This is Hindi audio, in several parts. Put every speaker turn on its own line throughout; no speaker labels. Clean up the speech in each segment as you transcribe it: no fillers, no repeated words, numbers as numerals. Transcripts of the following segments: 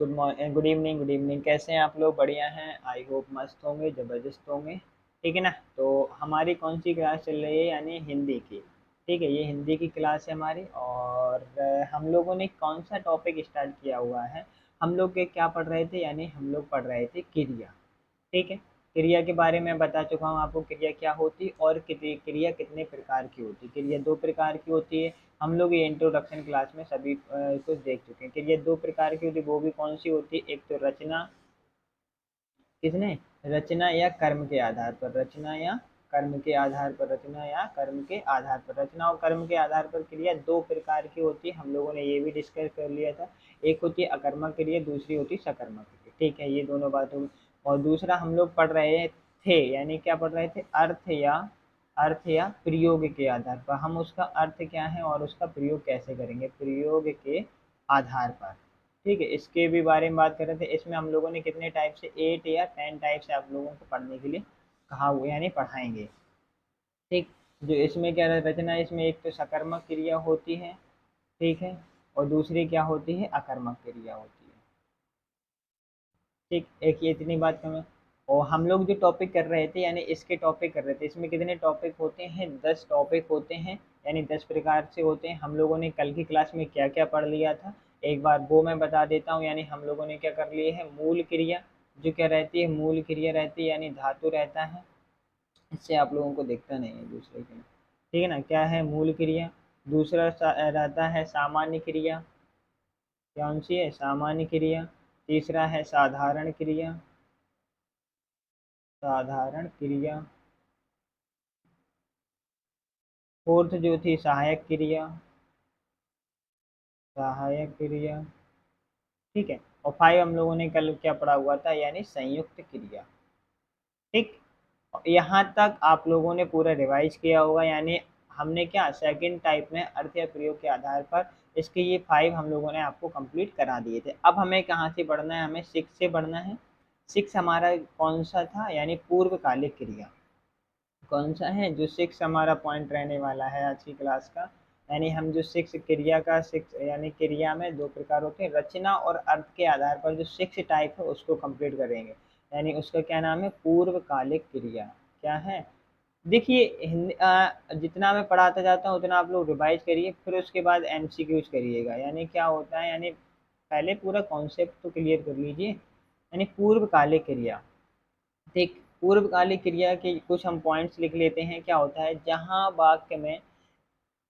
Good evening, good evening. कैसे हैं आप लोग? बढ़िया हैं? आई होप मस्त होंगे, ज़बरदस्त होंगे। ठीक है ना? तो हमारी कौन सी क्लास चल रही है? यानी हिंदी की। ठीक है, ये हिंदी की क्लास है हमारी। और हम लोगों ने कौन सा टॉपिक स्टार्ट किया हुआ है? हम लोग के क्या पढ़ रहे थे? यानी हम लोग पढ़ रहे थे क्रिया। ठीक है। क्रिया के बारे में बता चुका हूँ आपको, क्रिया क्या होती है और क्रिया कितने प्रकार की होती है। क्रिया दो प्रकार की होती है। हम लोग ये इंट्रोडक्शन क्लास में सभी कुछ देख चुके हैं। क्रिया दो प्रकार की होती है, वो भी कौन सी होती है? एक तो रचना, किसने? रचना या कर्म के आधार पर। रचना या कर्म के आधार पर। रचना या कर्म के आधार पर। रचना और कर्म के आधार पर क्रिया दो प्रकार की होती है। हम लोगों ने ये भी डिस्कस कर लिया था। एक होती है अकर्मक क्रिया, दूसरी होती है सकर्मक क्रिया। ठीक है, ये दोनों बातों। और दूसरा हम लोग पढ़ रहे थे, यानी क्या पढ़ रहे थे? अर्थ या प्रयोग के आधार पर। हम उसका अर्थ क्या है और उसका प्रयोग कैसे करेंगे, प्रयोग के आधार पर। ठीक है, इसके भी बारे में बात कर रहे थे। इसमें हम लोगों ने कितने टाइप से, 8 या 10 टाइप से आप लोगों को पढ़ने के लिए कहा हुआ, यानी पढ़ाएंगे। ठीक। जो इसमें क्या रचना है, इसमें एक तो सकर्मक क्रिया होती है। ठीक है। और दूसरी क्या होती है? अकर्मक क्रिया होती है। ठीक, एक ये इतनी बात कम है। और हम लोग जो टॉपिक कर रहे थे, यानी इसके टॉपिक कर रहे थे, इसमें कितने टॉपिक होते हैं? 10 टॉपिक होते हैं। यानी 10 प्रकार से होते हैं। हम लोगों ने कल की क्लास में क्या क्या पढ़ लिया था, एक बार वो मैं बता देता हूँ। यानी हम लोगों ने क्या कर लिए है? मूल क्रिया। जो क्या रहती है? मूल क्रिया रहती है, यानी धातु रहता है। इससे आप लोगों को दिखता नहीं है दूसरे के। ठीक है ना? क्या है? मूल क्रिया। दूसरा रहता है सामान्य क्रिया। कौन सी है? सामान्य क्रिया। तीसरा है साधारण क्रिया। साधारण क्रिया। फोर्थ जो थी सहायक क्रिया। सहायक क्रिया। ठीक है। और 5 हम लोगों ने कल क्या पढ़ा हुआ था? यानी संयुक्त क्रिया। ठीक। यहाँ तक आप लोगों ने पूरा रिवाइज किया होगा। यानी हमने क्या सेकंड टाइप में अर्थ या प्रयोग के आधार पर इसके ये 5 हम लोगों ने आपको कंप्लीट करा दिए थे। अब हमें कहाँ से पढ़ना है? हमें 6 से पढ़ना है। 6 हमारा कौन सा था? यानी पूर्वकालिक क्रिया। कौन सा है? जो 6 हमारा पॉइंट रहने वाला है आज की क्लास का। यानी हम जो 6 क्रिया का 6, यानी क्रिया में दो प्रकार होते हैं, रचना और अर्थ के आधार पर जो 6 टाइप है उसको कंप्लीट करेंगे। यानी उसका क्या नाम है? पूर्वकालिक क्रिया। क्या है? देखिए जितना मैं पढ़ाता जाता हूँ उतना आप लोग रिवाइज करिए, फिर उसके बाद एमसीक्यूज करिएगा। यानी क्या होता है? यानी पहले पूरा कॉन्सेप्ट तो क्लियर कर लीजिए। यानी पूर्वकालिक क्रिया। ठीक। पूर्वकालिक क्रिया के कुछ हम पॉइंट्स लिख लेते हैं। क्या होता है? जहाँ वाक्य में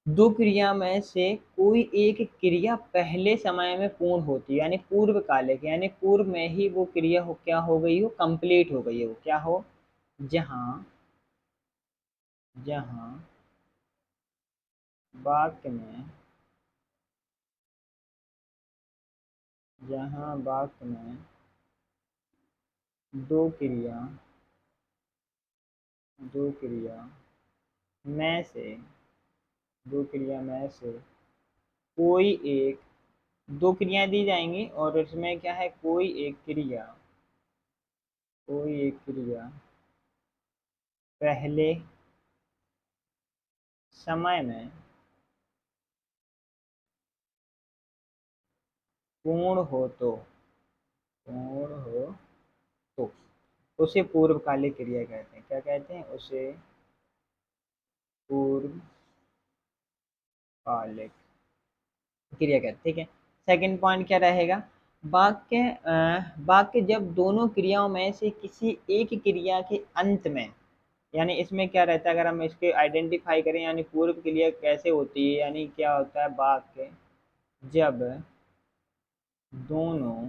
दो क्रिया में से कोई एक क्रिया पहले समय में पूर्ण होती है, यानी पूर्वकालिक, यानी पूर्व में ही वो क्रिया हो, क्या हो गई हो? कंप्लीट हो गई हो। क्या हो? जहाँ जहाँ वाक्य में जहाँ वाक्य में दो क्रिया दो क्रिया में से दो क्रिया में से कोई एक, दो क्रियाएं दी जाएंगी और इसमें क्या है? कोई एक क्रिया पहले समय में पूर्ण हो तो पूर्ण हो तो उसे पूर्वकालिक क्रिया कहते हैं। क्या कहते हैं? उसे पूर्वकालिक क्रिया कहते हैं। ठीक है। सेकंड पॉइंट क्या रहेगा? वाक्य जब दोनों क्रियाओं में से किसी एक क्रिया के अंत में, यानी इसमें क्या रहता है? अगर हम इसके आइडेंटिफाई करें, यानी पूर्व क्रिया कैसे होती है, यानी क्या होता है? जब दोनों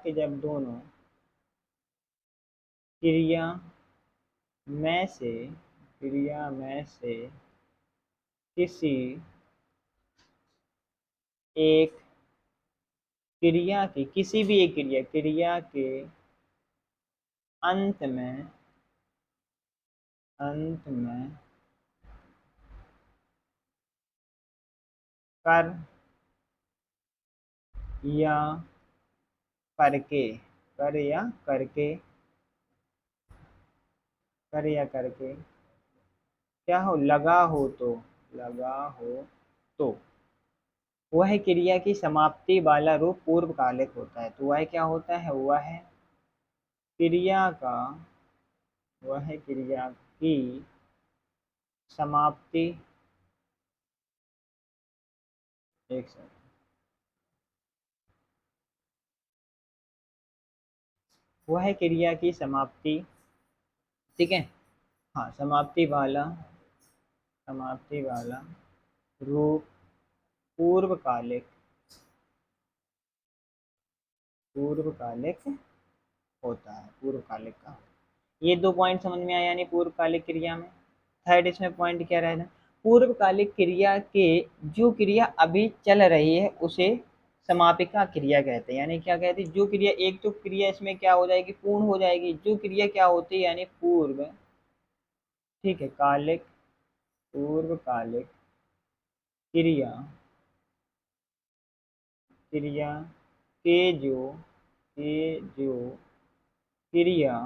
जब दोनों क्रिया में से किसी एक क्रिया की, किसी भी एक क्रिया के अंत में अंत में कर या करके कर या करके क्या हो? लगा हो तो वह क्रिया की समाप्ति वाला रूप पूर्वकालिक होता है। तो वह क्या होता है, क्रिया का वह क्रिया की समाप्ति, एक सेकंड, वह क्रिया की समाप्ति, ठीक है, हाँ, समाप्ति वाला रूप पूर्वकालिक पूर्वकालिक होता है, पूर्वकालिक का। ये दो पॉइंट समझ में आया, यानी पूर्वकालिक क्रिया में। थर्ड इसमें पॉइंट क्या रहेगा, पूर्वकालिक क्रिया के जो क्रिया अभी चल रही है उसे समापिका क्रिया कहते हैं। यानी क्या कहते हैं, जो क्रिया, एक तो क्रिया इसमें क्या हो जाएगी, पूर्ण हो जाएगी, जो क्रिया क्या होती है, यानी पूर्व, ठीक है, कालिक, पूर्वकालिक क्रिया, क्रिया के जो क्रिया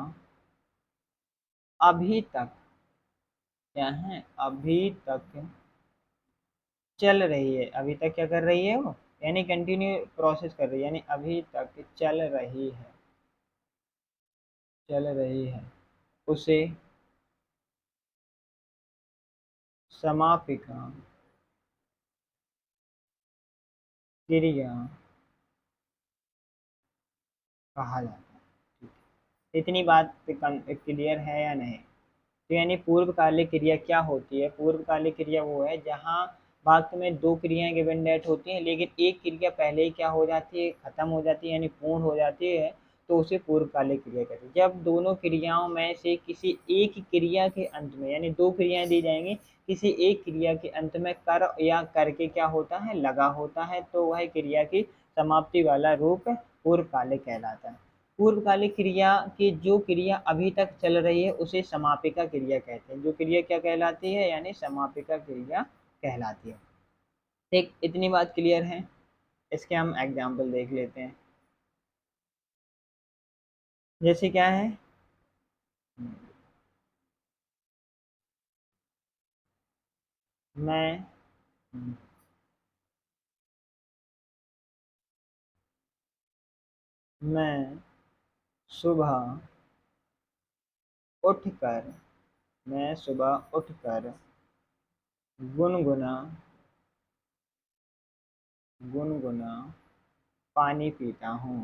अभी तक क्या है, अभी तक चल रही है, अभी तक क्या कर रही है वो, यानी कंटिन्यू प्रोसेस कर रही है, यानी अभी तक चल रही है, उसे समापिका क्रिया कहा जाता है। ठीक है, इतनी बात क्लियर है या नहीं। तो यानी पूर्वकालिक क्रिया क्या होती है, पूर्वकालिक क्रिया वो है जहाँ वाक्य में दो क्रियाएं गिवन डेट होती हैं, लेकिन एक क्रिया पहले ही क्या हो जाती है, खत्म हो जाती है, यानी पूर्ण हो जाती है, तो उसे पूर्वकालिक क्रिया कहते हैं। जब दोनों क्रियाओं में से किसी एक क्रिया के अंत में, यानी दो क्रियाएं दी जाएंगी, किसी एक क्रिया के अंत में कर या करके क्या होता है, लगा होता है, तो वह क्रिया की समाप्ति वाला रूप पूर्वकालिक कहलाता है। पूर्वकालिक क्रिया की जो क्रिया अभी तक चल रही है उसे समापिका क्रिया कहते हैं। जो क्रिया क्या कहलाती है, यानी समापिका क्रिया कहलाती है। ठीक, इतनी बात क्लियर है। इसके हम एग्जाम्पल देख लेते हैं। जैसे क्या है, मैं मैं सुबह उठकर मैं सुबह उठकर गुनगुना गुनगुना पानी पीता हूँ,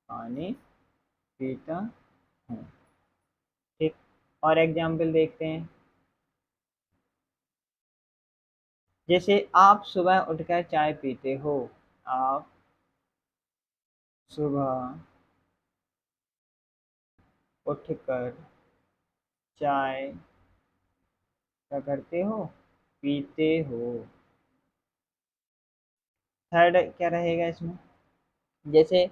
पानी पीता हूँ। ठीक, और एग्जाम्पल देखते हैं। जैसे आप सुबह उठकर चाय पीते हो, आप सुबह उठकर चाय क्या करते हो, पीते हो। थर्ड क्या रहेगा इसमें, जैसे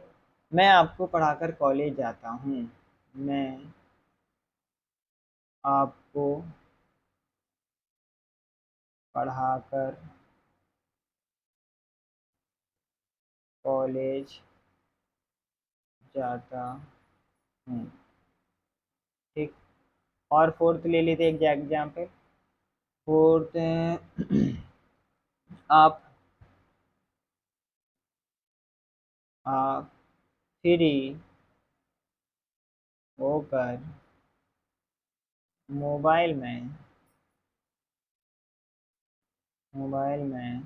मैं आपको पढ़ाकर कॉलेज जाता हूँ, मैं आपको पढ़ाकर कॉलेज जाता हूँ। ठीक, और फोर्थ ले लेते हैं एग्जाम्पल। फोर्थ, आप आप फ्री होकर मोबाइल में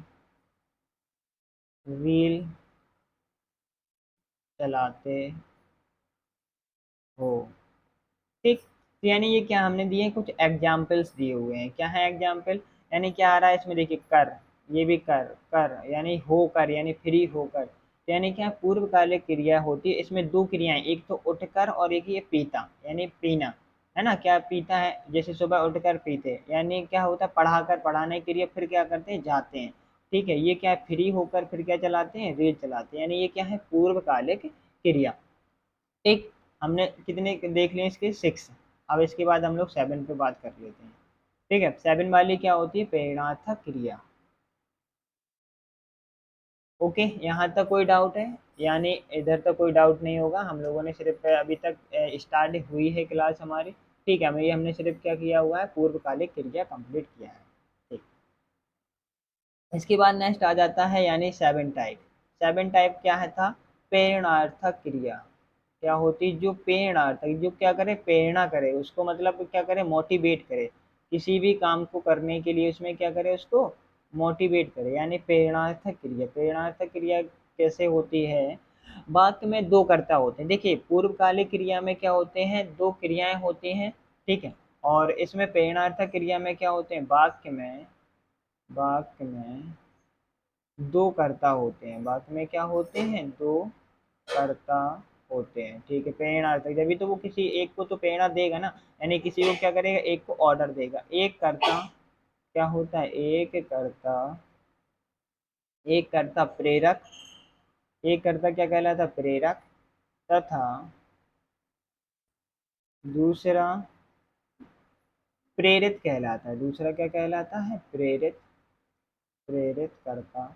रील चलाते हो। ठीक, तो यानी ये क्या हमने दिए हैं, कुछ एग्जाम्पल्स दिए हुए हैं। क्या है एग्जाम्पल, यानी क्या आ रहा है इसमें, देखिए कर, ये भी कर, कर यानी होकर, यानी फ्री होकर, तो यानी क्या पूर्वकालिक क्रिया होती है। इसमें दो क्रियाएं, एक तो उठकर और एक ये पीता, यानी पीना, है ना, क्या पीता है, जैसे सुबह उठकर पीते, यानी क्या होता है, पढ़ाकर, पढ़ाने के लिए फिर क्या करते हैं, जाते हैं। ठीक है, ये क्या है, फ्री होकर फिर क्या चलाते हैं, रील चलाते हैं, यानी ये क्या है, पूर्वकालिक क्रिया। ठीक, हमने कितने देख लिए इसके, 6। अब इसके बाद हम लोग 7 पे बात कर लेते हैं। ठीक है, 7 वाली क्या होती है, प्रेरणार्थक क्रिया। ओके, यहाँ तक कोई डाउट है, यानी इधर तक कोई डाउट नहीं होगा। हम लोगों ने सिर्फ अभी तक स्टार्ट हुई है क्लास हमारी। ठीक है, हमने सिर्फ क्या किया हुआ है, पूर्वकालिक क्रिया कंप्लीट किया है। ठीक। इसके बाद नेक्स्ट आ जाता है यानी सेवन टाइप। सेवन टाइप क्या है था? प्रेरणार्थक क्रिया। क्या होती? जो प्रेरणार्थक, जो क्या करे, प्रेरणा करे उसको, मतलब क्या करे, मोटिवेट करे किसी भी काम को करने के लिए, उसमें क्या करे, उसको मोटिवेट करे, यानी प्रेरणार्थक क्रिया। प्रेरणार्थक क्रिया कैसे होती है? वाक्य में दो कर्ता होते हैं। देखिए पूर्वकालिक क्रिया में क्या होते हैं, दो क्रियाएं होती हैं, ठीक है। और इसमें प्रेरणार्थक क्रिया में क्या होते हैं, वाक्य में दो कर्ता होते हैं। वाक्य में क्या होते हैं, दो कर्ता होते हैं, ठीक है। प्रेरणार्थक जब भी तो वो किसी एक को तो प्रेरणा देगा ना, यानी किसी को क्या करेगा, एक को ऑर्डर देगा। एक कर्ता क्या होता है, एक कर्ता प्रेरक, एक कर्ता क्या कहलाता है, प्रेरक, तथा दूसरा प्रेरित कहलाता है। दूसरा क्या कहलाता है, प्रेरित, प्रेरित कर्ता,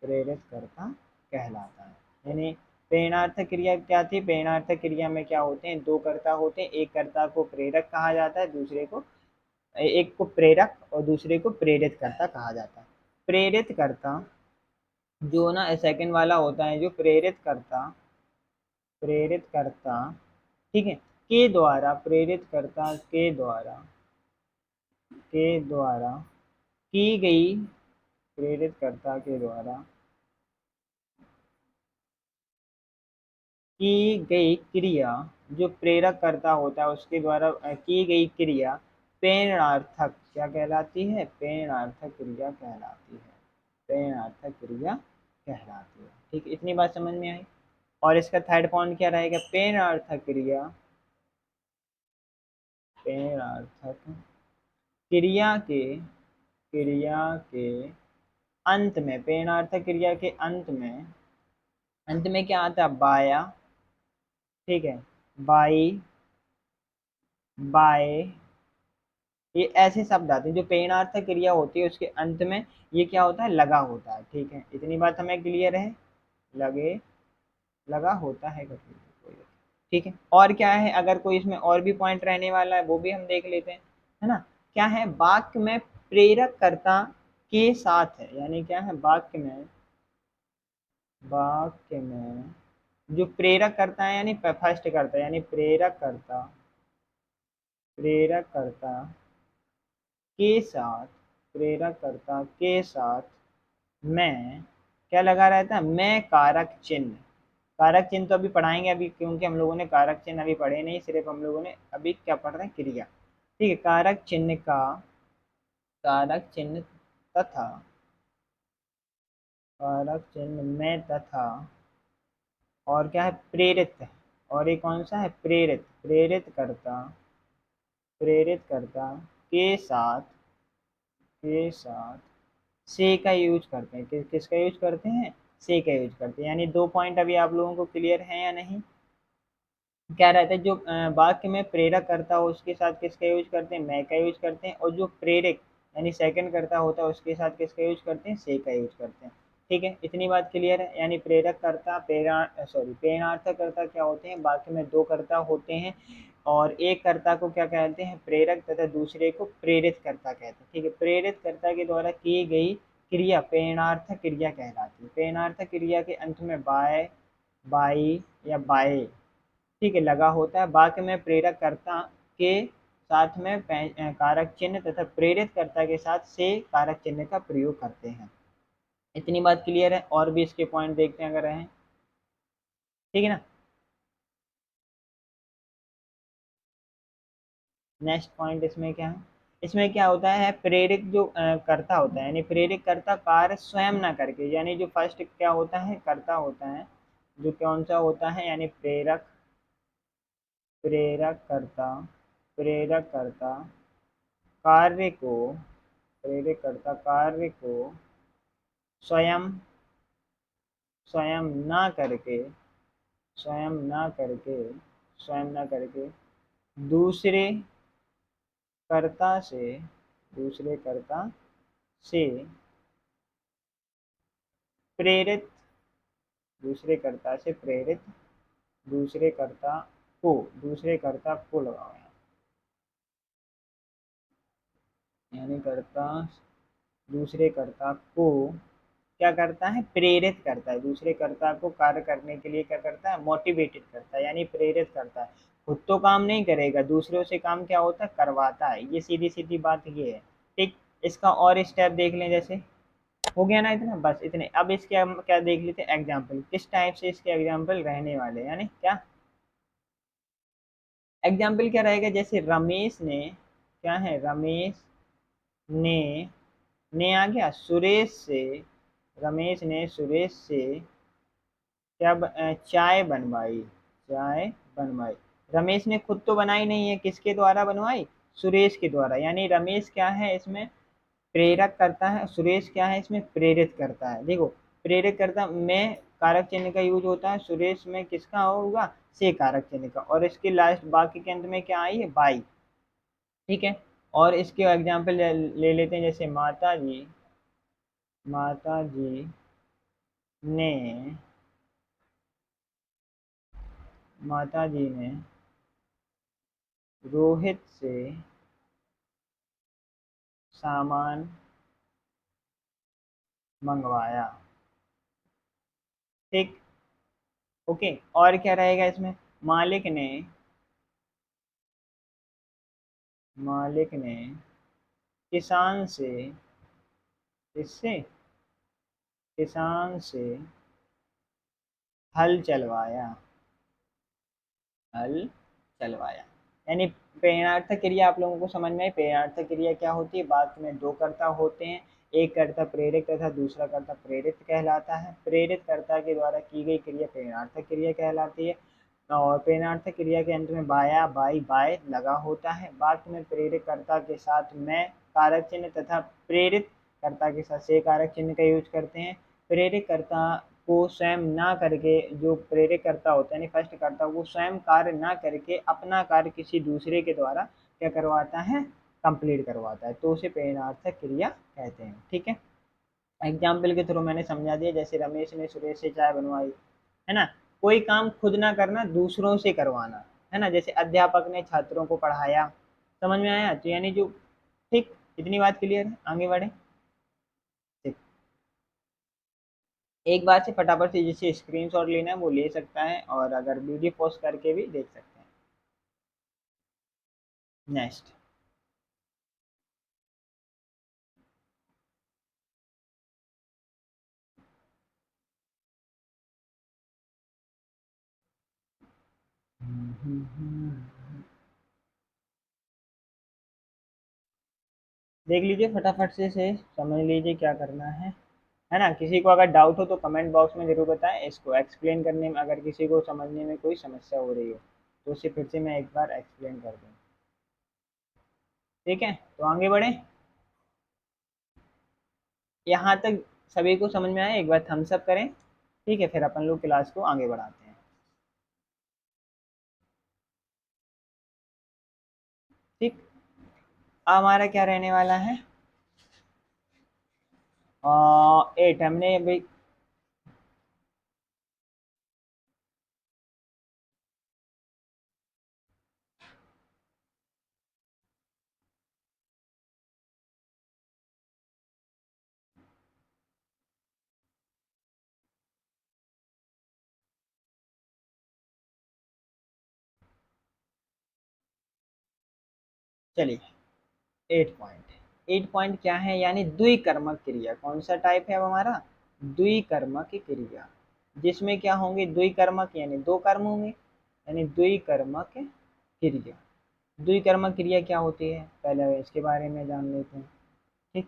प्रेरित कर्ता कहलाता है। यानी प्रेरणार्थक क्रिया क्या थी, प्रेरणार्थक क्रिया में क्या होते हैं, दो कर्ता होते हैं। एक कर्ता को प्रेरक कहा जाता है, दूसरे को, एक को प्रेरक और दूसरे को प्रेरित कर्ता कहा जाता है। प्रेरित कर्ता जो ना सेकंड वाला होता है, जो प्रेरित कर्ता, ठीक है, के द्वारा, प्रेरित कर्ता के द्वारा की गई, प्रेरित कर्ता के द्वारा की गई क्रिया, जो प्रेरक कर्ता होता है उसके द्वारा की गई क्रिया प्रेरणार्थक क्या कहलाती है, प्रेरणार्थक क्रिया कहलाती है। प्रेरणार्थक क्रिया कहलाती है, ठीक। इतनी बात समझ में आई। और इसका थर्ड पॉइंट क्या रहेगा, प्रेरणार्थक क्रिया के अंत में, प्रेरणार्थक क्रिया के अंत में क्या आता है, बाया, ठीक है, बाई, बाय, ये ऐसे शब्द आते हैं। जो प्रेरणार्थक क्रिया होती है उसके अंत में ये क्या होता है, लगा होता है, ठीक है। इतनी बात हमें क्लियर है, लगे, लगा होता है कभी कोई, ठीक है। और क्या है, अगर कोई इसमें और भी पॉइंट रहने वाला है वो भी हम देख लेते हैं, है ना। क्या है, वाक्य में प्रेरक कर्ता के साथ है, यानी क्या है, वाक्य में जो प्रेरक करता है, यानी फर्स्ट करता है, यानी प्रेरक करता के साथ, प्रेरक कर्ता के साथ मैं क्या लगा रहता है, मैं कारक चिन्ह। कारक चिन्ह तो अभी पढ़ाएंगे अभी, क्योंकि हम लोगों ने कारक चिन्ह अभी पढ़े नहीं, सिर्फ हम लोगों ने अभी क्या पढ़ रहे हैं, क्रिया, ठीक है। कारक चिन्ह तथा कारक चिन्ह में तथा, और क्या है, प्रेरित, और ये कौन सा है, प्रेरित करता के साथ से का यूज करते हैं। किसका यूज करते हैं, से का यूज करते हैं। यानी दो पॉइंट अभी आप लोगों को क्लियर है या नहीं। क्या रहता है, जो वाक्य में प्रेरक करता हो उसके साथ किसका यूज करते हैं, मैं का यूज करते हैं। और जो प्रेरक यानी सेकंड करता होता है उसके साथ किसका यूज करते हैं, से का यूज करते हैं, ठीक है। इतनी बात क्लियर है। यानी प्रेरक करता, प्रेरणार्थक कर्ता क्या होते हैं, वाक्य में दो कर्ता होते हैं, और एक कर्ता को क्या कहते हैं, प्रेरक, तथा दूसरे को प्रेरित कर्ता कहते हैं, ठीक है। प्रेरित कर्ता के द्वारा की गई क्रिया प्रेरणार्थक क्रिया कहलाती है। प्रेरणार्थक क्रिया के अंत में बाय, बाई या बाए, ठीक है, लगा होता है। वाक्य में प्रेरक कर्ता के साथ में कारक चिन्ह तथा प्रेरित कर्ता के साथ से कारक चिन्ह का प्रयोग करते हैं। इतनी बात क्लियर है। और भी इसके पॉइंट देखते हैं अगर हैं, ठीक है ना। नेक्स्ट पॉइंट इसमें क्या है, इसमें क्या होता है, प्रेरक जो कर्ता होता है, यानी प्रेरक कर्ता कार्य स्वयं ना करके, यानी जो फर्स्ट क्या होता है, कर्ता होता है, जो कौन सा होता है, यानी प्रेरक करता कार्य को स्वयं स्वयं ना करके स्वयं ना करके स्वयं ना करके दूसरे कर्ता से दूसरे कर्ता से प्रेरित दूसरे कर्ता से प्रेरित दूसरे कर्ता दूसरे कर्ता को लगाओ, यानी कर्ता दूसरे कर्ता को क्या करता है, प्रेरित करता है, दूसरे कर्ता को कार्य करने के लिए क्या करता है, मोटिवेटेड करता है, यानी प्रेरित करता है। खुद तो काम नहीं करेगा, दूसरों से काम क्या होता है, करवाता है। ये सीधी सीधी बात ये है। ठीक। इसका और स्टेप देख लें, जैसे हो गया ना इतना, बस इतने। अब इसके हम क्या देख लेते हैं, एग्जाम्पल किस टाइप से इसके एग्जाम्पल रहने वाले हैं, यानी क्या एग्जाम्पल क्या रहेगा। जैसे रमेश ने, क्या है, रमेश ने, आ गया सुरेश से, रमेश ने सुरेश से क्या चाय बनवाई, चाय बनवाई। रमेश ने खुद तो बनाई नहीं है, किसके द्वारा बनवाई, सुरेश के द्वारा। यानी रमेश क्या है इसमें, प्रेरक करता है, सुरेश क्या है इसमें, प्रेरित करता है। देखो, प्रेरित करता में कारक चिन्ह का यूज होता है, सुरेश में किसका होगा, से कारक चिन्ह का, और इसके लास्ट बाकी के अंत में क्या आई है, बाई। ठीक है। और इसके एग्जाम्पल ले लेते हैं, जैसे माता जी, माता जी ने, माता जी ने रोहित से सामान मंगवाया। ठीक। ओके। और क्या रहेगा इसमें, मालिक ने, मालिक ने किसान से, किससे, किसान से हल चलवाया, हल चलवाया। यानी प्रेरणार्थक क्रिया आप लोगों को समझ में आई। प्रेरणार्थक क्रिया क्या होती है, वाक्य में दो कर्ता होते हैं, एक कर्ता प्रेरक तथा दूसरा कर्ता प्रेरित कहलाता है। प्रेरित कर्ता के द्वारा की गई क्रिया प्रेरणार्थक क्रिया कहलाती है। और प्रेरणार्थक क्रिया के अंत में बाया, बाई, बाय लगा होता है। वाक्य में प्रेरक कर्ता के साथ मैं कारक चिन्ह तथा प्रेरित कर्ता के साथ से कारक चिन्ह का यूज करते हैं। प्रेरक कर्ता को स्वयं ना करके, जो प्रेरक कर्ता होता है यानी फर्स्ट कर्ता, वो स्वयं कार्य ना करके अपना कार्य किसी दूसरे के द्वारा क्या करवाता है, कंप्लीट करवाता है, तो उसे प्रेरणार्थक क्रिया कहते हैं। ठीक है। एग्जाम्पल के थ्रू मैंने समझा दिया। जैसे रमेश ने सुरेश से चाय बनवाई, है ना। कोई काम खुद ना करना, दूसरों से करवाना, है ना। जैसे अध्यापक ने छात्रों को पढ़ाया, समझ में आया, तो यानी जो, ठीक, इतनी बात क्लियर है, आगे बढ़े। ठीक। एक बार से फटाफट से जिसे स्क्रीनशॉट लेना है वो ले सकता है, और अगर वीडियो पॉज करके भी देख सकते हैं। नेक्स्ट। देख लीजिए फटाफट से समझ लीजिए क्या करना है ना। किसी को अगर डाउट हो तो कमेंट बॉक्स में जरूर बताएं। इसको एक्सप्लेन करने में अगर किसी को समझने में कोई समस्या हो रही हो तो उसे फिर से मैं एक बार एक्सप्लेन कर दूँ। ठीक है, तो आगे बढ़े। यहाँ तक सभी को समझ में आया, एक बार थम्स अप करें। ठीक है, फिर अपन लोग क्लास को आगे बढ़ाते हैं। ठीक। अब हमारा क्या रहने वाला है, 8 हमने अभी, चलिए 8 पॉइंट क्या है, यानी द्विकर्मक क्रिया। कौन सा टाइप है अब हमारा, द्विकर्मक क्रिया, जिसमें क्या होंगे, द्विकर्मक यानी दो कर्म होंगे, यानी द्विकर्मक क्रिया। द्विकर्मक क्रिया क्या होती है, पहले इसके बारे में जान लेते हैं। ठीक।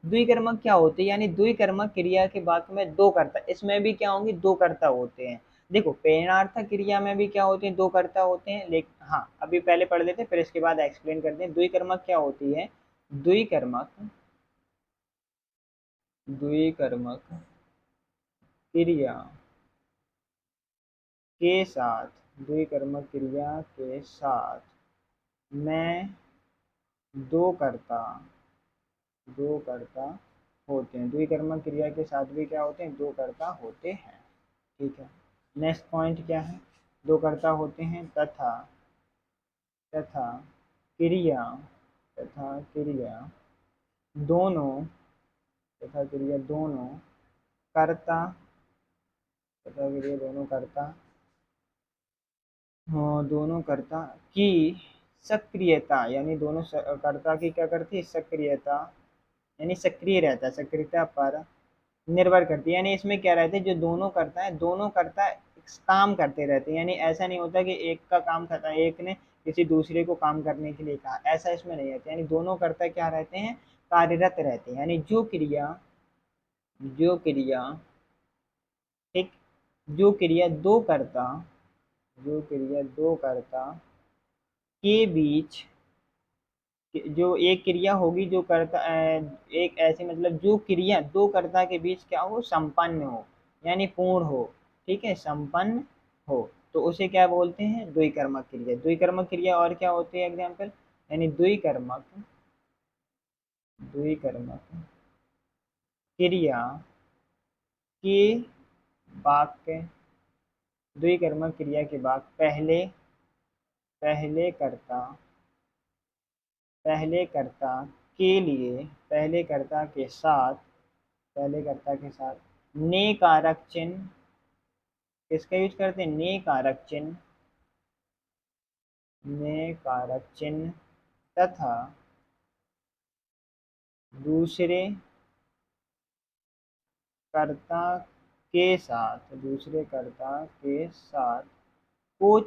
द्विकर्मक क्या होती है, यानी द्विकर्मक क्रिया के वाक्य में दो कर्ता, इसमें भी क्या होंगे, दो कर्ता होते हैं। देखो प्रेरणार्थक क्रिया में भी क्या होते हैं, दो कर्ता होते हैं, लेकिन हाँ अभी पहले पढ़ लेते हैं फिर इसके बाद एक्सप्लेन करते हैं। द्विकर्मक क्या होती है, द्विकर्मक, द्विकर्मक क्रिया के साथ, द्विकर्मक क्रिया के साथ मैं दो कर्ता, दो कर्ता होते हैं। द्विकर्मक क्रिया के साथ भी क्या होते हैं, दो कर्ता होते हैं। ठीक है। नेक्स्ट पॉइंट क्या है, दो कर्ता होते हैं तथा, तथा क्रिया, तथा क्रिया दोनों तथा क्रिया दोनों कर्ता, तथा क्रिया दोनों कर्ता, हाँ दोनों कर्ता की सक्रियता, यानी दोनों कर्ता की क्या करती है, सक्रियता, यानी सक्रिय रहता है, सक्रियता पर निर्भर करती है। यानी इसमें क्या रहता है, जो दोनों करता है, दोनों करता काम करते रहते हैं। यानी ऐसा नहीं होता कि एक का काम करता है, एक ने किसी दूसरे को काम करने के लिए कहा, ऐसा इसमें नहीं रहता। यानी दोनों करता क्या रहते हैं, कार्यरत रहते हैं। यानी जो क्रिया ठीक, जो क्रिया दो कर्ता, जो क्रिया दो कर्ता के बीच, जो एक क्रिया होगी जो कर्ता एक ऐसी, मतलब जो क्रिया दो कर्ता के बीच क्या हो, संपन्न हो, यानी पूर्ण हो, ठीक है, संपन्न हो, तो उसे क्या बोलते हैं, द्विकर्मक क्रिया। द्विकर्मक क्रिया और क्या होती है एग्जाम्पल, यानी द्विकर्मक क्रिया के वाक्य, द्विकर्मक क्रिया के वाक्य पहले कर्ता, पहले कर्ता के लिए, पहले कर्ता के साथ, पहले कर्ता के साथ ने कारक चिन्ह, किसका यूज करते हैं, ने कारक चिन्ह, ने कारक चिन्ह तथा दूसरे कर्ता के साथ, दूसरे कर्ता के साथ को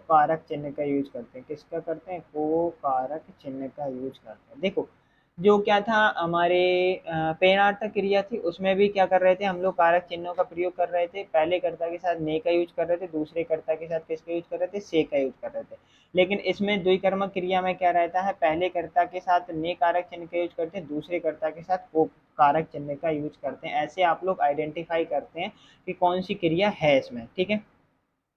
कारक चिन्ह का यूज करते हैं। किसका करते हैं, को कारक चिन्ह का यूज करते हैं। देखो जो क्या था हमारे प्रेरणार्थक क्रिया थी, उसमें भी क्या कर रहे थे हम लोग, कारक चिन्हों का प्रयोग कर रहे थे। पहले कर्ता के साथ ने का यूज कर रहे थे, दूसरे कर्ता के साथ किसका यूज कर रहे थे, से का यूज कर रहे थे। लेकिन इसमें द्विकर्मक क्रिया में क्या रहता है, पहले कर्ता के साथ ने कारक चिन्ह का यूज करते हैं, दूसरे कर्ता के साथ को कारक चिन्ह का यूज करते हैं। ऐसे आप लोग आइडेंटिफाई करते हैं कि कौन सी क्रिया है इसमें, ठीक है।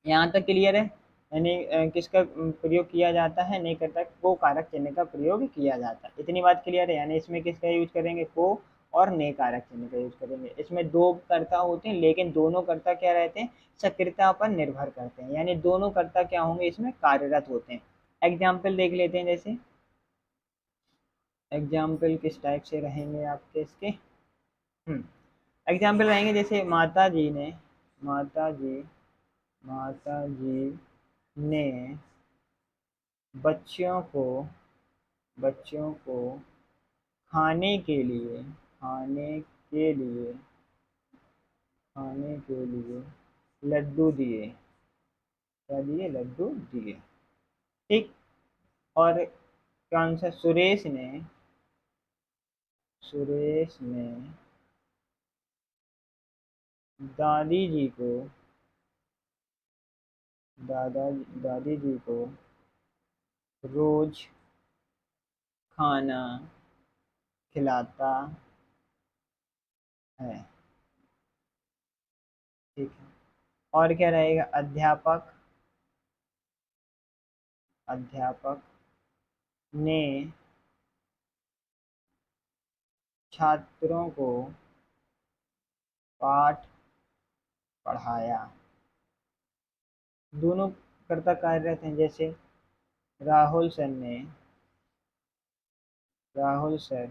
यहाँ तक क्लियर है, यानी किसका प्रयोग किया जाता है, नहीं करता, को कारक चिन्ह का प्रयोग किया जाता है। इतनी बात क्लियर है। यानी इसमें किसका यूज करेंगे, को और ने कारक चिन्ह का यूज करेंगे। इसमें दो कर्ता होते हैं, लेकिन दोनों कर्ता क्या रहते हैं, सक्रियता पर निर्भर करते हैं। यानी दोनों कर्ता क्या होंगे, इसमें कार्यरत होते हैं। एग्जाम्पल देख लेते हैं, जैसे एग्जाम्पल किस टाइप से रहेंगे आपके इसके, एग्जाम्पल रहेंगे जैसे माता जी ने, माता जी माता जी ने बच्चों को, बच्चों को खाने के लिए, खाने के लिए, खाने के लिए लड्डू दिए, क्या दिए, लड्डू दिए, ठीक। और कौन सा, सुरेश ने दादी जी को, दादा दादी जी को रोज खाना खिलाता है, ठीक है। और क्या रहेगा, अध्यापक ने छात्रों को पाठ पढ़ाया। दोनों कर्ता कार्यरत हैं। जैसे राहुल सर ने, राहुल सर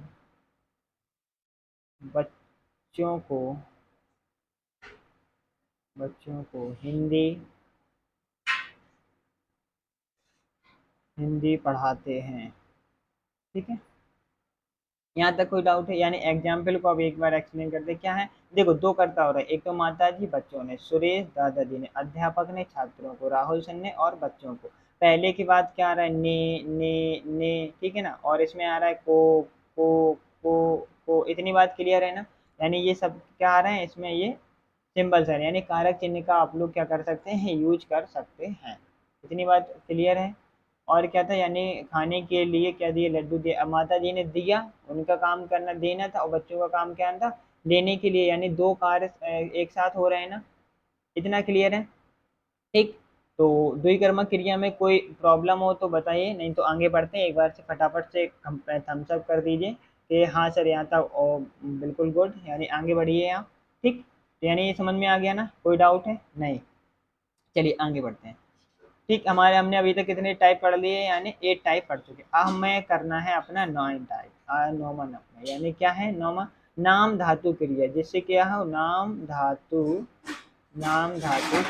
बच्चों को, बच्चों को हिंदी पढ़ाते हैं, ठीक है। यहाँ तक कोई डाउट है, यानी एग्जाम्पल को अब एक बार एक्सप्लेन करते क्या है। देखो दो करता हो रहा है, एक तो माता जी बच्चों ने, सुरेश दादाजी ने, अध्यापक ने छात्रों को, राहुल सर ने और बच्चों को। पहले की बात क्या आ रहा है, ने, ठीक है ना। और इसमें आ रहा है को, इतनी बात क्लियर है ना। यानी ये सब क्या आ रहा है इसमें, ये सिंबल सर, यानी कारक चिन्ह का आप लोग क्या कर सकते हैं, यूज कर सकते हैं। इतनी बात क्लियर है। और क्या था, यानी खाने के लिए क्या दिए, लड्डू दिए। अब माता जी ने दिया, उनका काम करना देना था, और बच्चों का काम क्या था, लेने के लिए। यानी दो कार्य एक साथ हो रहे हैं ना। इतना क्लियर है, ठीक। तो द्विकर्मक क्रिया में कोई प्रॉब्लम हो तो बताइए, नहीं तो आगे बढ़ते हैं। एक बार से फटाफट से थम्स अप कर दीजिए कि हाँ सर यहाँ तक, और बिल्कुल गुड, यानी आगे बढ़िए आप, ठीक। तो यानी ये समझ में आ गया ना, कोई डाउट है नहीं। चलिए आगे बढ़ते हैं, ठीक। हमने अभी तक कितने टाइप पढ़ लिए, यानी 8 टाइप पढ़ चुके। अब हमें करना है अपना 9 टाइप, नौमा नंबर, यानी क्या है, नौमा नाम धातु क्रिया, जिससे क्या हो, नाम धातु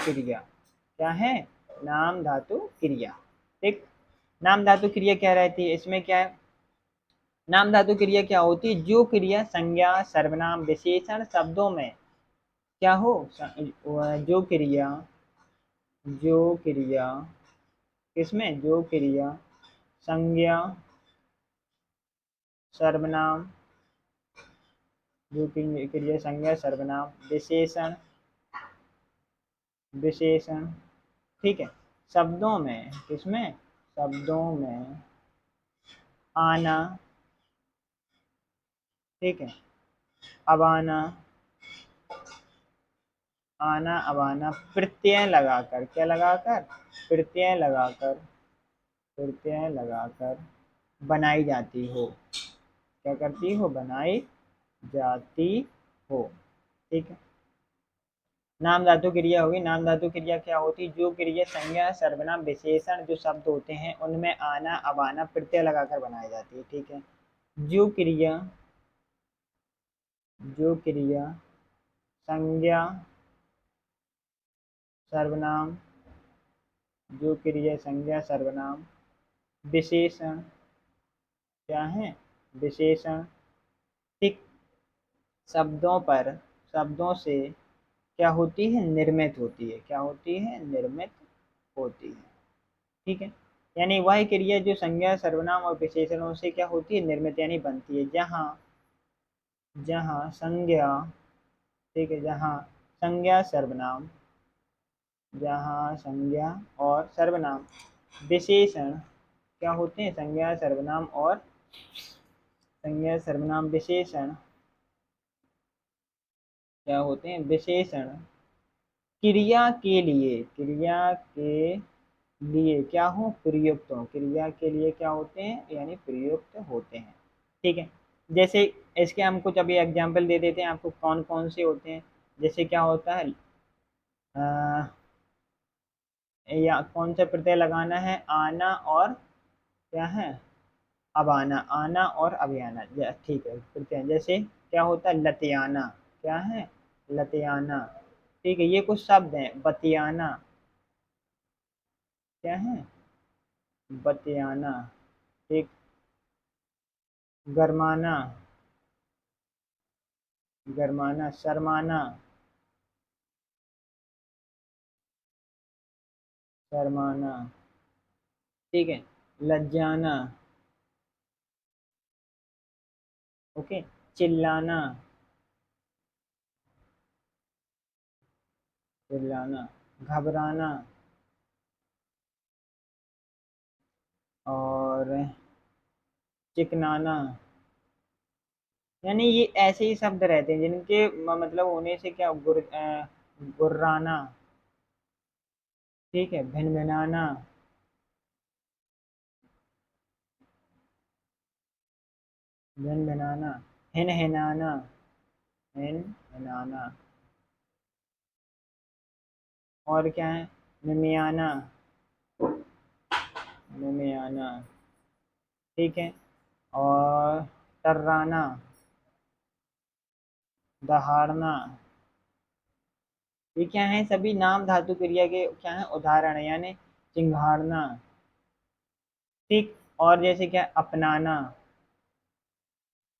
क्रिया, क्या है, नाम धातु क्रिया। ठीक, नाम धातु क्रिया क्या रहती है, इसमें क्या है, नाम धातु क्रिया क्या होती है, जो क्रिया संज्ञा सर्वनाम विशेषण शब्दों में क्या हो, जो क्रिया, जो क्रिया किसमें, जो क्रिया संज्ञा सर्वनाम, जो क्रिया संज्ञा सर्वनाम विशेषण, विशेषण, ठीक है, शब्दों में, किसमें, शब्दों में आना, ठीक है, अब आना, आना अब आना प्रत्यय लगाकर, क्या लगाकर, प्रत्यय लगाकर, प्रत्यय लगाकर बनाई जाती हो, क्या करती हो, बनाई जाती हो। ठीक है, नाम धातु क्रिया होगी। नाम धातु क्रिया क्या होती है, जो क्रिया संज्ञा सर्वनाम विशेषण जो शब्द होते हैं उनमें आना अब आना प्रत्यय लगाकर बनाई जाती है। ठीक है, जो क्रिया, जो क्रिया संज्ञा सर्वनाम, जो क्रिया संज्ञा सर्वनाम विशेषण, क्या है, विशेषण, ठीक, शब्दों पर, शब्दों से क्या होती है, निर्मित होती है, क्या होती है, निर्मित होती है। ठीक है, यानी वह क्रिया जो संज्ञा सर्वनाम और विशेषणों से क्या होती है, निर्मित यानी बनती है। जहाँ, जहाँ संज्ञा, ठीक है, जहाँ संज्ञा सर्वनाम, जहाँ संज्ञा और सर्वनाम विशेषण क्या होते हैं, संज्ञा सर्वनाम और संज्ञा सर्वनाम विशेषण क्या होते हैं, विशेषण क्रिया के लिए, क्रिया के लिए क्या हो, प्रयुक्त हो, क्रिया के लिए क्या होते हैं, यानी प्रयुक्त होते हैं। ठीक है, जैसे इसके हम कुछ अभी एग्जाम्पल दे देते हैं आपको, कौन कौन से होते हैं। जैसे क्या होता है, या कौन सा प्रत्यय लगाना है, आना और क्या है, अब आना, आना और अब आना, ठीक है, प्रत्यय जैसे क्या होता है, लतियाना, क्या है, लतियाना, ठीक है, ये कुछ शब्द हैं, बतियाना, क्या है, बतियाना, ठीक, गरमाना, गरमाना, शर्माना, शर्माना, ठीक है, लज्जाना, ओके, चिल्लाना, चिल्लाना, घबराना और चिकनाना, यानी ये ऐसे ही शब्द रहते हैं जिनके मतलब होने से क्या, गुर्राना, ठीक है, भिनभिनाना, भिनभिनाना, हिनहिनाना, हिनहिनाना, और क्या है, मिमियाना, मिमियाना, ठीक है, और टर्राना, दहाड़ना, ये क्या है, सभी नाम धातु क्रिया के क्या है, उदाहरण है, यानी चिंघाड़ना, ठीक, और जैसे क्या, अपनाना,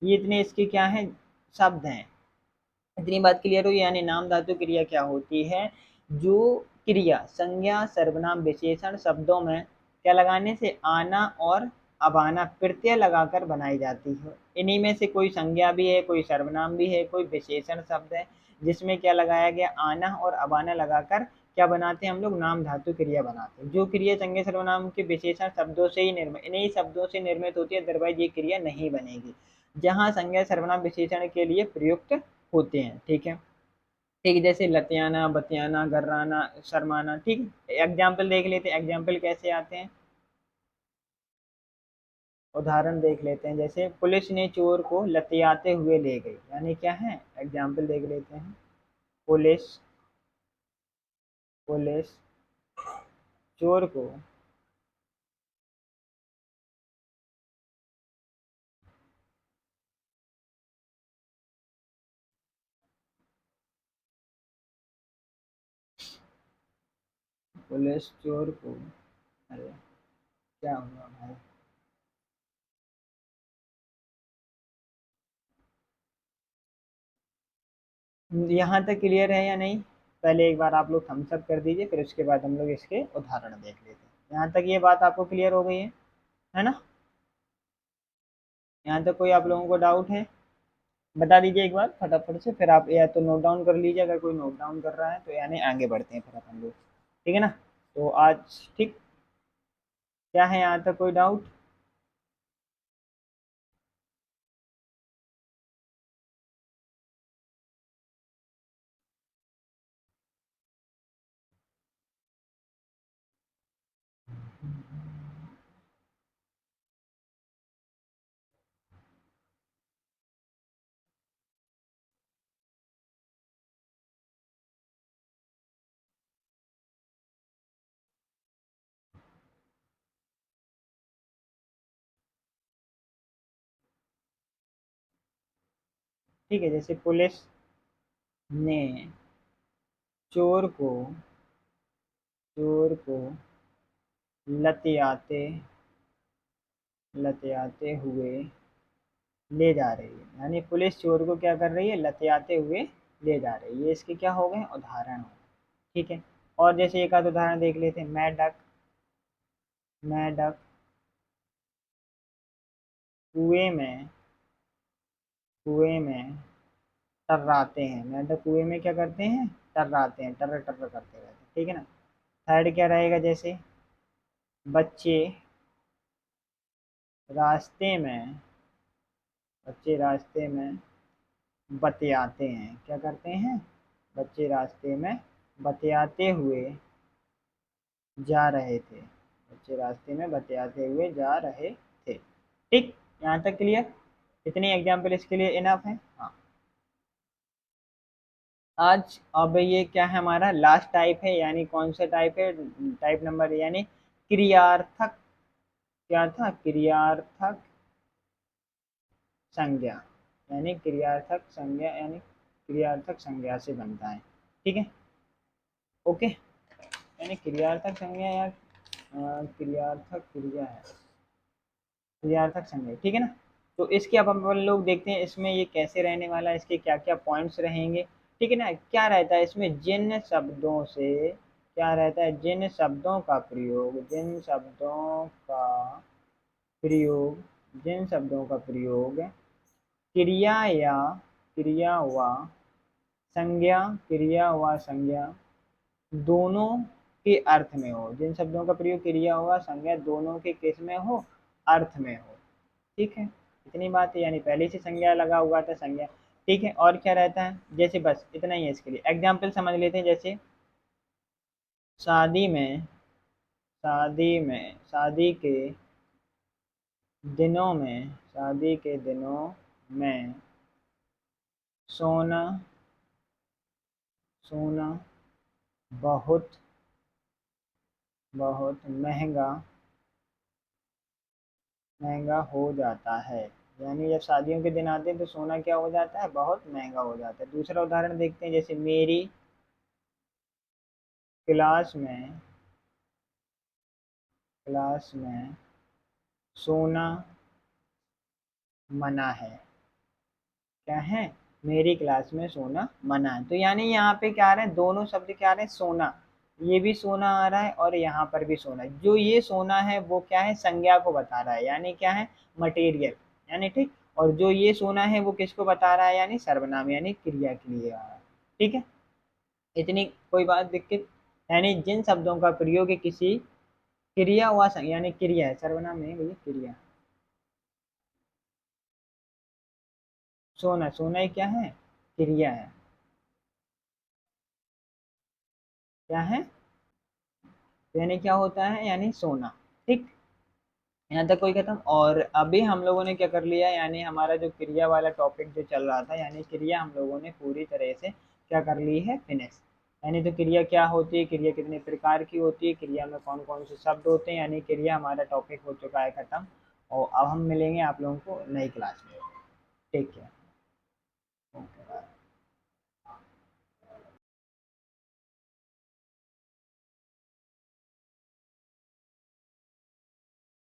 ये इतने इसके क्या है, शब्द हैं। इतनी बात क्लियर हुई, यानी नाम धातु क्रिया क्या होती है, जो क्रिया संज्ञा सर्वनाम विशेषण शब्दों में क्या लगाने से, आना और अब आना प्रत्यय लगाकर बनाई जाती है। इन्हीं में से कोई संज्ञा भी है, कोई सर्वनाम भी है, कोई विशेषण शब्द है जिसमें क्या लगाया गया, आना और अब आना लगाकर क्या बनाते हैं हम लोग, नाम धातु क्रिया बनाते हैं। जो क्रिया संज्ञा सर्वनाम के विशेषण शब्दों से ही निर्मित, इन्हीं शब्दों से निर्मित होती है, अदरवाइज ये क्रिया नहीं बनेगी। जहाँ संज्ञा सर्वनाम विशेषण के लिए प्रयुक्त होते हैं। ठीक है, ठीक है, जैसे लतियाना, बतियाना, गर्राना, शर्माना, ठीक। एग्जाम्पल देख लेते हैं, एग्जाम्पल कैसे आते हैं, उदाहरण देख लेते हैं। जैसे पुलिस ने चोर को लतियाते हुए ले गई, यानी क्या है, एग्जाम्पल देख लेते हैं। पुलिस, पुलिस चोर को पुलिस चोर को, अरे क्या हुआ भाई, यहाँ तक क्लियर है या नहीं? पहले एक बार आप लोग थम्स अप कर दीजिए, फिर उसके बाद हम लोग इसके उदाहरण देख लेते हैं। यहाँ तक ये बात आपको क्लियर हो गई है ना? यहाँ तक कोई आप लोगों को डाउट है? बता दीजिए एक बार फटाफट से, फिर आप या तो नोट डाउन कर लीजिए, अगर कोई नोट डाउन कर रहा है तो, यानी आगे बढ़ते हैं फिर अपन लोग, ठीक है ना? तो आज ठीक, क्या है यहाँ तक कोई डाउट? ठीक है, जैसे पुलिस ने चोर को चोर को लतियाते लतियाते हुए ले जा रही है, यानी पुलिस चोर को क्या कर रही है, लतियाते हुए ले जा रही है। ये इसके क्या हो गए, उदाहरण हो गए, ठीक है। और जैसे एक आध उदाहरण देख लेते हैं। मैं डक कुएं में कुएं में टर्राते हैं। मेंढक कुएं में क्या करते हैं, टर्राते हैं, टर्र टर्र करते रहते हैं, ठीक है ना? थर्ड क्या रहेगा, जैसे बच्चे रास्ते में बच्चे रास्ते में बतियाते हैं। क्या करते हैं, बच्चे रास्ते में बतियाते हुए जा रहे थे। बच्चे रास्ते में बतियाते हुए जा रहे थे, ठीक। यहाँ तक क्लियर? इतनी एग्जाम्पल इसके लिए इनफ है। हाँ, आज अब ये क्या है, हमारा लास्ट टाइप है, यानी कौन सा टाइप है, टाइप नंबर, यानी क्रियार्थक। क्या था, क्रियार्थक संज्ञा, यानी क्रियार्थक संज्ञा, यानी क्रियार्थक संज्ञा से बनता है, ठीक है। ओके, यानी क्रियार्थक संज्ञा या क्रियार्थक क्रिया है, क्रियार्थक संज्ञा, ठीक है ना? तो इसके अब हम लोग देखते हैं इसमें ये कैसे रहने वाला है, इसके क्या क्या पॉइंट्स रहेंगे, ठीक है ना? क्या रहता है इसमें, जिन शब्दों से, क्या रहता है, जिन शब्दों का प्रयोग क्रिया या क्रिया व क्रिया व संज्ञा दोनों के अर्थ में हो। जिन शब्दों का प्रयोग क्रिया हुआ संज्ञा दोनों के किस में हो, अर्थ में हो, ठीक है। इतनी बात है, यानी पहले से संज्ञा लगा हुआ था, संज्ञा, ठीक है। और क्या रहता है, जैसे बस इतना ही है, इसके लिए एग्जाम्पल समझ लेते हैं। जैसे शादी में शादी के दिनों में सोना सोना बहुत बहुत महंगा महंगा हो जाता है। यानी जब शादियों के दिन आते हैं तो सोना क्या हो जाता है, बहुत महंगा हो जाता है। दूसरा उदाहरण देखते हैं, जैसे मेरी क्लास में क्लास में सोना मना है। क्या है, मेरी क्लास में सोना मना है। तो यानी यहाँ पे क्या आ रहा है, दोनों शब्द क्या आ रहे हैं, सोना, ये भी सोना आ रहा है और यहाँ पर भी सोना। जो ये सोना है वो क्या है, संज्ञा को बता रहा है, यानी क्या है, मटेरियल, यानी ठीक। और जो ये सोना है वो किसको बता रहा है, यानी सर्वनाम, यानी क्रिया के लिए आ रहा है, ठीक है। इतनी कोई बात दिक्कत, यानी जिन शब्दों का प्रयोग किसी क्रिया हुआ, यानी क्रिया है, सर्वनाम नहीं भैया, क्रिया। सोना सोना ही क्या है, क्रिया है, क्या है, यानी क्या होता है, यानी सोना, ठीक। यहाँ तक कोई खत्म। और अभी हम लोगों ने क्या कर लिया, यानी हमारा जो क्रिया वाला टॉपिक जो चल रहा था, यानी क्रिया हम लोगों ने पूरी तरह से क्या कर ली है, फिनिश। यानी तो क्रिया क्या होती है, क्रिया कितने प्रकार की होती है, क्रिया में कौन कौन से शब्द होते हैं, यानी क्रिया हमारा टॉपिक हो चुका है खत्म। और अब हम मिलेंगे आप लोगों को नई क्लास में, ठीक है, ओके।